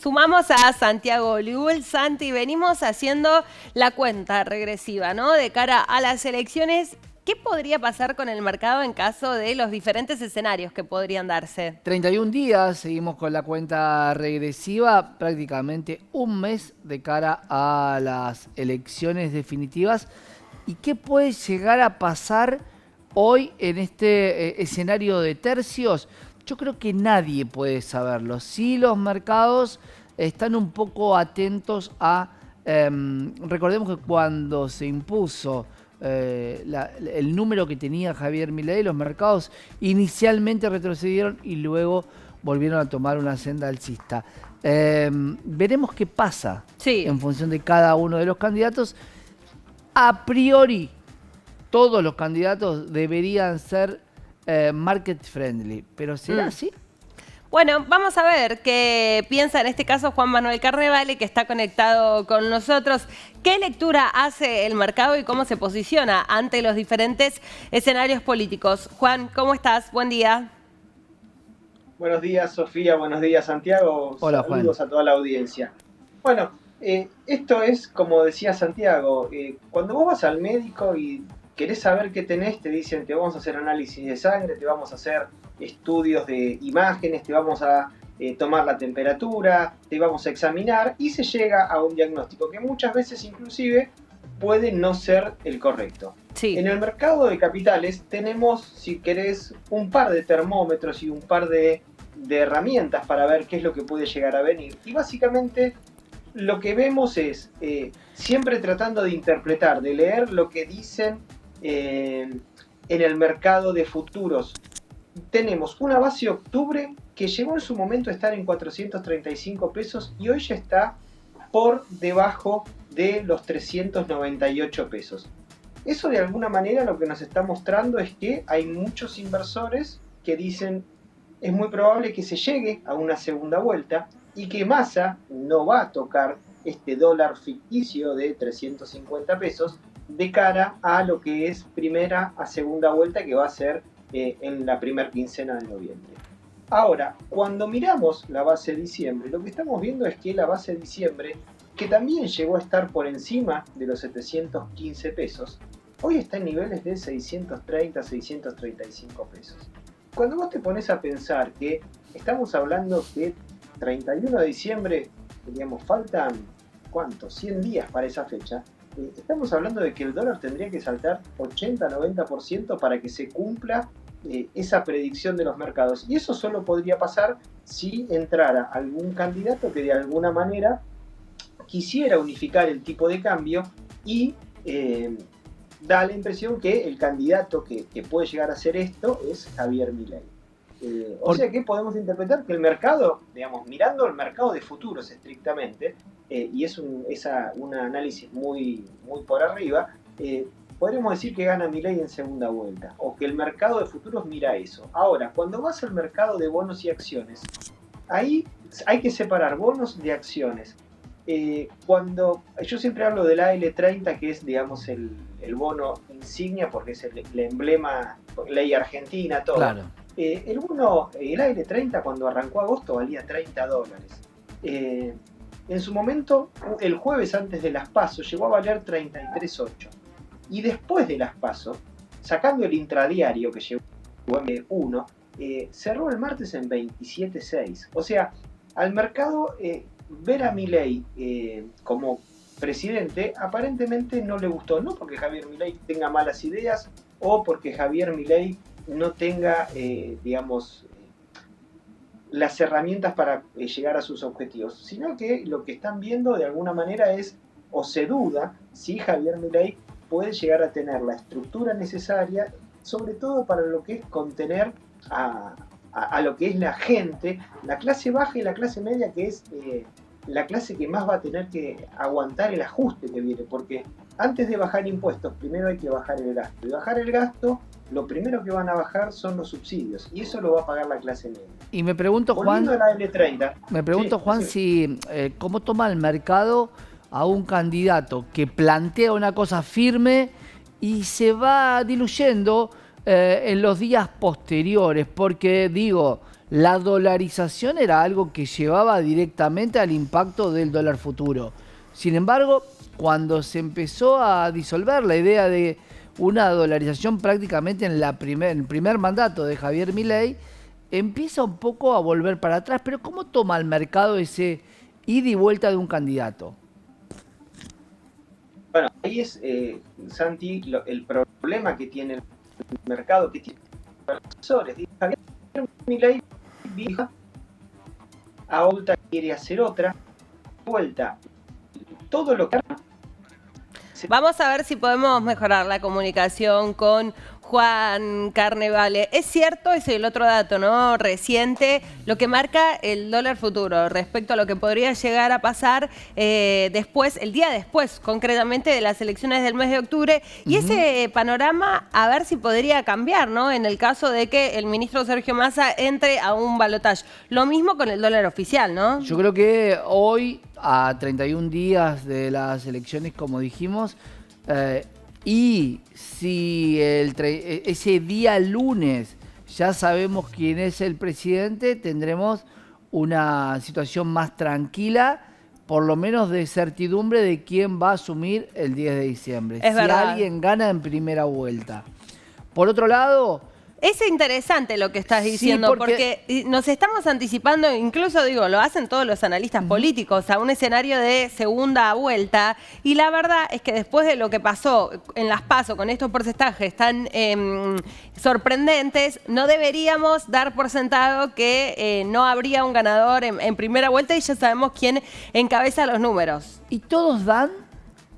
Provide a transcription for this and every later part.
sumamos a Santiago Oliul. Santi, venimos haciendo la cuenta regresiva, ¿no? De cara a las elecciones. ¿Qué podría pasar con el mercado en caso de los diferentes escenarios que podrían darse? 31 días, seguimos con la cuenta regresiva, prácticamente un mes de cara a las elecciones definitivas. ¿Y qué puede llegar a pasar hoy en este escenario de tercios? Yo creo que nadie puede saberlo. Sí, los mercados están un poco atentos a... recordemos que cuando se impuso el número que tenía Javier Milei, los mercados inicialmente retrocedieron y luego volvieron a tomar una senda alcista. Veremos qué pasa en función de cada uno de los candidatos. A priori, todos los candidatos deberían ser market friendly, pero ¿será así? Bueno, vamos a ver qué piensa en este caso Juan Manuel Carnevale, que está conectado con nosotros. ¿Qué lectura hace el mercado y cómo se posiciona ante los diferentes escenarios políticos? Juan, ¿cómo estás? Buen día. Buenos días, Sofía. Buenos días, Santiago. Hola, Juan. Saludos a toda la audiencia. Bueno, esto es, como decía Santiago, cuando vos vas al médico y querés saber qué tenés, te dicen, te vamos a hacer análisis de sangre, te vamos a hacer estudios de imágenes, te vamos a tomar la temperatura, te vamos a examinar y se llega a un diagnóstico que muchas veces inclusive puede no ser el correcto. Sí. En el mercado de capitales tenemos, si querés, un par de termómetros y un par de herramientas para ver qué es lo que puede llegar a venir. Y básicamente lo que vemos es siempre tratando de interpretar, de leer lo que dicen en el mercado de futuros. Tenemos una base octubre que llegó en su momento a estar en 435 pesos y hoy ya está por debajo de los 398 pesos. Eso de alguna manera lo que nos está mostrando es que hay muchos inversores que dicen es muy probable que se llegue a una segunda vuelta y que Massa no va a tocar este dólar ficticio de 350 pesos de cara a lo que es primera a segunda vuelta que va a ser en la primera quincena de noviembre. Ahora, cuando miramos la base de diciembre, lo que estamos viendo es que la base de diciembre, que también llegó a estar por encima de los 715 pesos, hoy está en niveles de 630, 635 pesos. Cuando vos te pones a pensar que estamos hablando que 31 de diciembre, digamos, faltan, ¿cuánto? 100 días para esa fecha. Estamos hablando de que el dólar tendría que saltar 80-90% para que se cumpla esa predicción de los mercados. Y eso solo podría pasar si entrara algún candidato que de alguna manera quisiera unificar el tipo de cambio y da la impresión que el candidato que puede llegar a hacer esto es Javier Milei. O sea que podemos interpretar que el mercado, digamos, mirando el mercado de futuros estrictamente, y es un análisis muy por arriba, podríamos decir que gana Milei en segunda vuelta, o que el mercado de futuros mira eso. Ahora, cuando vas al mercado de bonos y acciones, ahí hay que separar bonos de acciones. Cuando yo siempre hablo del AL30, que es, digamos, el bono insignia, porque es el emblema, ley argentina, todo. Claro. El bono, el AL30, cuando arrancó agosto, valía $30. En su momento, el jueves antes de las PASO, llegó a valer 33.8. Y después de las PASO, sacando el intradiario que llegó en 1, cerró el martes en 27.6. O sea, al mercado ver a Milei como presidente aparentemente no le gustó, no porque Javier Milei tenga malas ideas o porque Javier Milei no tenga, digamos, las herramientas para llegar a sus objetivos, sino que lo que están viendo de alguna manera es, o se duda, si Javier Milei puede llegar a tener la estructura necesaria, sobre todo para lo que es contener a lo que es la gente, la clase baja y la clase media, que es la clase que más va a tener que aguantar el ajuste que viene, porque antes de bajar impuestos, primero hay que bajar el gasto. Y bajar el gasto, lo primero que van a bajar son los subsidios, y eso lo va a pagar la clase media. Y me pregunto, Juan, si cómo toma el mercado a un candidato que plantea una cosa firme y se va diluyendo en los días posteriores, porque digo, la dolarización era algo que llevaba directamente al impacto del dólar futuro. Sin embargo, cuando se empezó a disolver la idea de una dolarización prácticamente en el primer mandato de Javier Milei, empieza un poco a volver para atrás. Pero ¿cómo toma el mercado ese ida y vuelta de un candidato? Bueno, ahí es, Santi, el problema que tiene el mercado, que tiene los inversores. Javier Milei dijo, ahora quiere hacer otra vuelta. Todo lo que... Vamos a ver si podemos mejorar la comunicación con Juan Carnevale. Es cierto, ese es el otro dato, ¿no? Reciente, lo que marca el dólar futuro respecto a lo que podría llegar a pasar después, el día después, concretamente, de las elecciones del mes de octubre. Y ese panorama, a ver si podría cambiar, ¿no? En el caso de que el ministro Sergio Massa entre a un balotaje. Lo mismo con el dólar oficial, ¿no? Yo creo que hoy, a 31 días de las elecciones, como dijimos, y si ese día lunes ya sabemos quién es el presidente, tendremos una situación más tranquila, por lo menos de certidumbre de quién va a asumir el 10 de diciembre. Es verdad. Alguien gana en primera vuelta. Por otro lado... Es interesante lo que estás diciendo, sí, porque nos estamos anticipando, incluso digo, lo hacen todos los analistas políticos, a un escenario de segunda vuelta. Y la verdad es que después de lo que pasó en las PASO con estos porcentajes tan sorprendentes, no deberíamos dar por sentado que no habría un ganador en primera vuelta y ya sabemos quién encabeza los números. Y todos dan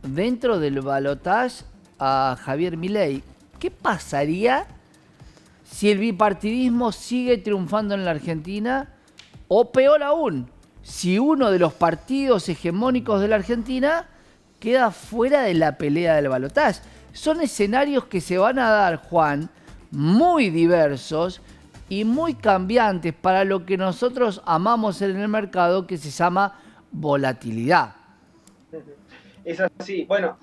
dentro del balotaje a Javier Milei. ¿Qué pasaría si el bipartidismo sigue triunfando en la Argentina? O peor aún, si uno de los partidos hegemónicos de la Argentina queda fuera de la pelea del balotaje. Son escenarios que se van a dar, Juan, muy diversos y muy cambiantes para lo que nosotros amamos en el mercado, que se llama volatilidad. Es así. Bueno,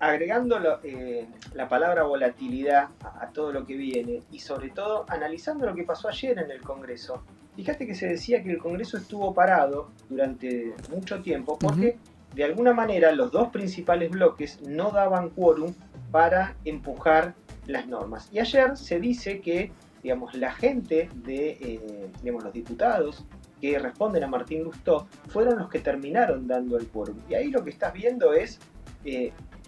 agregando la palabra volatilidad a todo lo que viene y sobre todo analizando lo que pasó ayer en el Congreso, fíjate que se decía que el Congreso estuvo parado durante mucho tiempo porque de alguna manera los dos principales bloques no daban quórum para empujar las normas. Y ayer se dice que, digamos, la gente de, digamos, los diputados que responden a Martín Lustó fueron los que terminaron dando el quórum. Y ahí lo que estás viendo es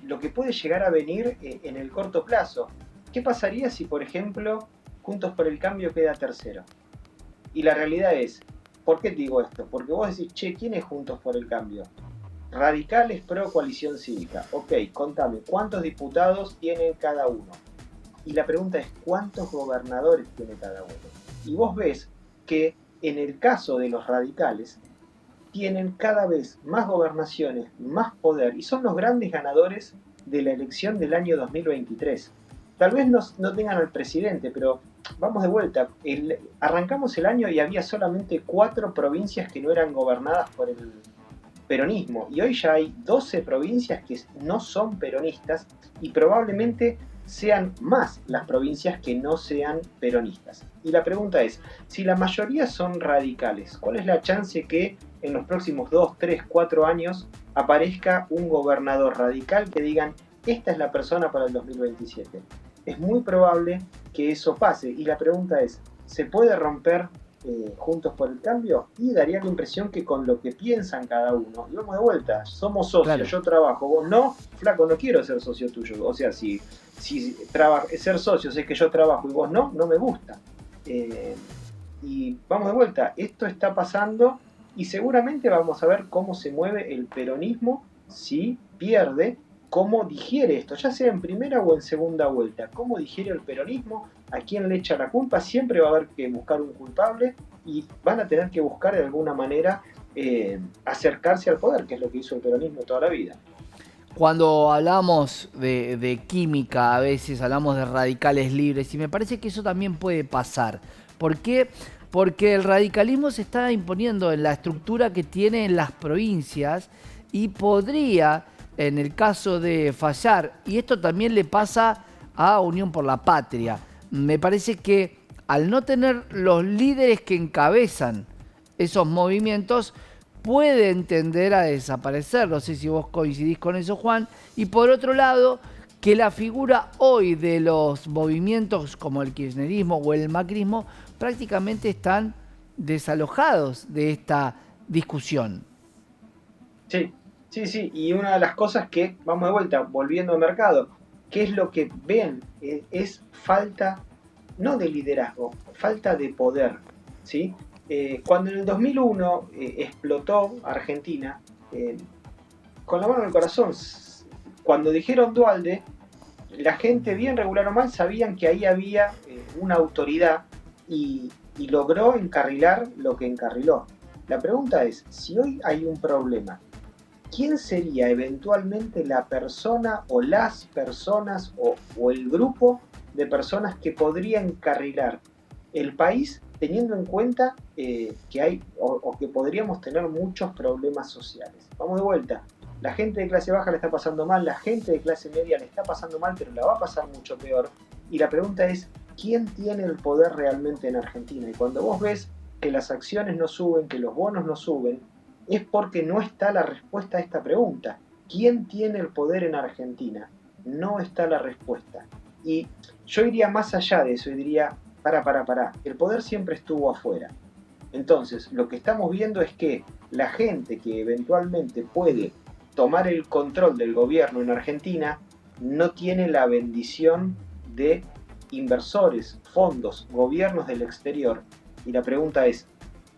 lo que puede llegar a venir en el corto plazo. ¿Qué pasaría si, por ejemplo, Juntos por el Cambio queda tercero? Y la realidad es, ¿por qué te digo esto? Porque vos decís, che, ¿quién es Juntos por el Cambio? Radicales pro coalición cívica. Ok, contame, ¿cuántos diputados tienen cada uno? Y la pregunta es, ¿cuántos gobernadores tiene cada uno? Y vos ves que en el caso de los radicales, tienen cada vez más gobernaciones, más poder, y son los grandes ganadores de la elección del año 2023. Tal vez no tengan al presidente, pero vamos de vuelta. Arrancamos el año y había solamente 4 provincias que no eran gobernadas por el peronismo, y hoy ya hay 12 provincias que no son peronistas, y probablemente sean más las provincias que no sean peronistas. Y la pregunta es, si la mayoría son radicales, ¿cuál es la chance que en los próximos 2, 3, 4 años aparezca un gobernador radical que digan, esta es la persona para el 2027? Es muy probable que eso pase. Y la pregunta es, ¿se puede romper Juntos por el Cambio? Y daría la impresión que con lo que piensan cada uno, y vamos de vuelta, somos socios, claro. Yo trabajo, vos no, flaco, no quiero ser socio tuyo. O sea, si ser socio es que yo trabajo y vos no me gusta. Y vamos de vuelta, esto está pasando y seguramente vamos a ver cómo se mueve el peronismo si pierde, cómo digiere esto, ya sea en primera o en segunda vuelta, cómo digiere el peronismo, a quién le echa la culpa. Siempre va a haber que buscar un culpable y van a tener que buscar de alguna manera acercarse al poder, que es lo que hizo el peronismo toda la vida. Cuando hablamos de química, a veces hablamos de radicales libres, y me parece que eso también puede pasar. ¿Por qué? Porque el radicalismo se está imponiendo en la estructura que tiene en las provincias y podría, en el caso de fallar, y esto también le pasa a Unión por la Patria, me parece que al no tener los líderes que encabezan esos movimientos, puede tender a desaparecer. No sé si vos coincidís con eso, Juan. Y por otro lado, que la figura hoy de los movimientos como el kirchnerismo o el macrismo prácticamente están desalojados de esta discusión. Sí, sí, sí. Y una de las cosas que, vamos de vuelta, volviendo al mercado, ¿qué es lo que ven? Es falta, no de liderazgo, falta de poder, ¿sí? Cuando en el 2001 explotó Argentina, con la mano en el corazón, cuando dijeron Dualde, la gente, bien regular o mal, sabían que ahí había una autoridad y logró encarrilar lo que encarriló. La pregunta es, si hoy hay un problema, ¿quién sería eventualmente la persona o las personas o el grupo de personas que podría encarrilar el país teniendo en cuenta que hay o que podríamos tener muchos problemas sociales? Vamos de vuelta. La gente de clase baja le está pasando mal, la gente de clase media le está pasando mal, pero la va a pasar mucho peor. Y la pregunta es, ¿quién tiene el poder realmente en Argentina? Y cuando vos ves que las acciones no suben, que los bonos no suben, es porque no está la respuesta a esta pregunta. ¿Quién tiene el poder en Argentina? No está la respuesta. Y yo iría más allá de eso y diría, pará. El poder siempre estuvo afuera. Entonces, lo que estamos viendo es que la gente que eventualmente puede tomar el control del gobierno en Argentina no tiene la bendición de inversores, fondos, gobiernos del exterior. Y la pregunta es,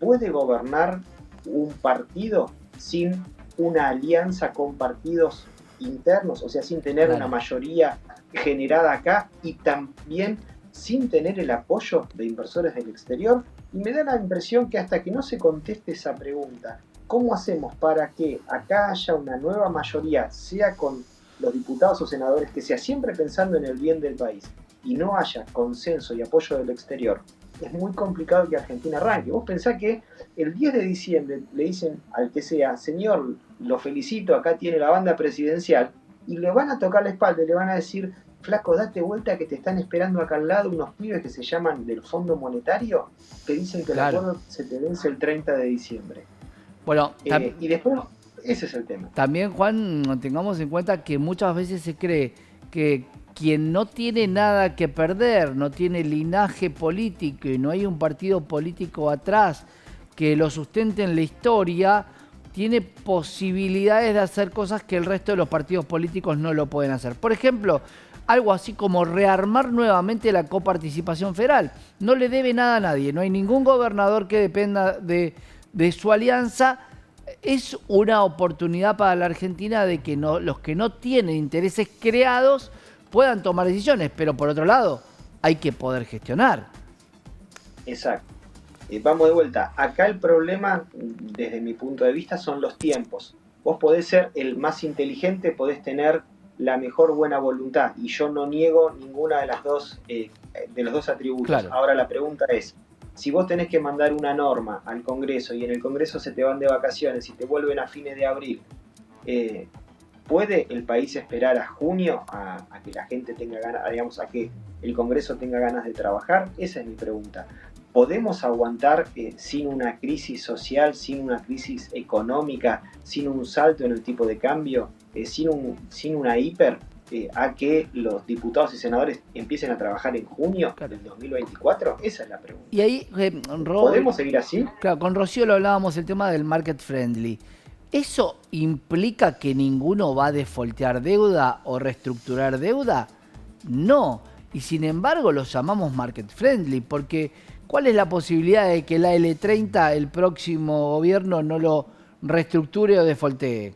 ¿puede gobernar un partido sin una alianza con partidos internos? O sea, sin tener una mayoría generada acá y también sin tener el apoyo de inversores del exterior. Y me da la impresión que hasta que no se conteste esa pregunta, ¿cómo hacemos para que acá haya una nueva mayoría, sea con los diputados o senadores, que sea siempre pensando en el bien del país y no haya consenso y apoyo del exterior? Es muy complicado que Argentina arranque. Vos pensás que el 10 de diciembre le dicen al que sea, señor, lo felicito, acá tiene la banda presidencial, y le van a tocar la espalda y le van a decir, flaco, date vuelta que te están esperando acá al lado unos pibes que se llaman del Fondo Monetario, que dicen que el acuerdo se te vence el 30 de diciembre. Bueno, y después, ese es el tema. También, Juan, tengamos en cuenta que muchas veces se cree que quien no tiene nada que perder, no tiene linaje político y no hay un partido político atrás que lo sustente en la historia, tiene posibilidades de hacer cosas que el resto de los partidos políticos no lo pueden hacer. Por ejemplo, algo así como rearmar nuevamente la coparticipación federal. No le debe nada a nadie, no hay ningún gobernador que dependa de su alianza. Es una oportunidad para la Argentina de que los que no tienen intereses creados puedan tomar decisiones, pero por otro lado hay que poder gestionar. Exacto. Vamos de vuelta. Acá el problema, desde mi punto de vista, son los tiempos. Vos podés ser el más inteligente, podés tener la mejor buena voluntad, y yo no niego ninguna de las dos de los dos atributos. Claro. Ahora la pregunta es, si vos tenés que mandar una norma al Congreso y en el Congreso se te van de vacaciones y te vuelven a fines de abril, ¿puede el país esperar a junio a que la gente tenga ganas, digamos, a que el Congreso tenga ganas de trabajar? Esa es mi pregunta. ¿Podemos aguantar sin una crisis social, sin una crisis económica, sin un salto en el tipo de cambio, sin una hiper, a que los diputados y senadores empiecen a trabajar en junio del 2024? Esa es la pregunta. Y ahí, ¿podemos seguir así? Claro, con Rocío lo hablábamos, el tema del market friendly. ¿Eso implica que ninguno va a defaultear deuda o reestructurar deuda? No. Y sin embargo lo llamamos market friendly, porque ¿cuál es la posibilidad de que la L30, el próximo gobierno, no lo reestructure o defaultee?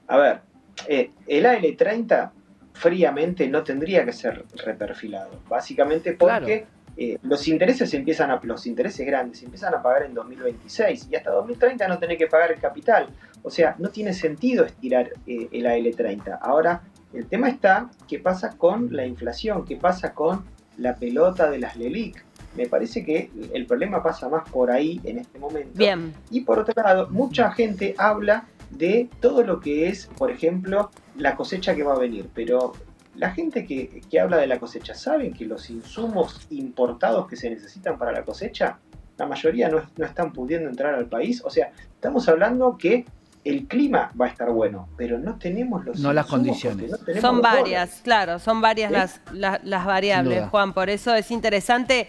A ver, el AL30 fríamente no tendría que ser reperfilado, básicamente porque los intereses grandes empiezan a pagar en 2026 y hasta 2030 no tenés que pagar el capital. O sea, no tiene sentido estirar el AL30. Ahora, el tema está, ¿qué pasa con la inflación? ¿Qué pasa con la pelota de las LELIQ? Me parece que el problema pasa más por ahí en este momento. Bien. Y por otro lado, mucha gente habla de todo lo que es, por ejemplo, la cosecha que va a venir, pero la gente que habla de la cosecha, ¿saben que los insumos importados que se necesitan para la cosecha, la mayoría no están pudiendo entrar al país? O sea, estamos hablando que el clima va a estar bueno, pero no tenemos los No las insumos condiciones. porque no tenemos Son los varias, dólares. claro, son varias las variables, duda. Juan. Por eso es interesante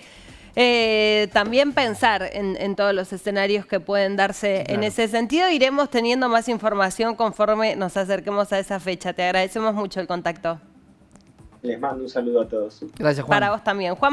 también pensar en todos los escenarios que pueden darse en Claro. ese sentido. Iremos teniendo más información conforme nos acerquemos a esa fecha. Te agradecemos mucho el contacto. Les mando un saludo a todos. Gracias, Juan. Para vos también, Juan.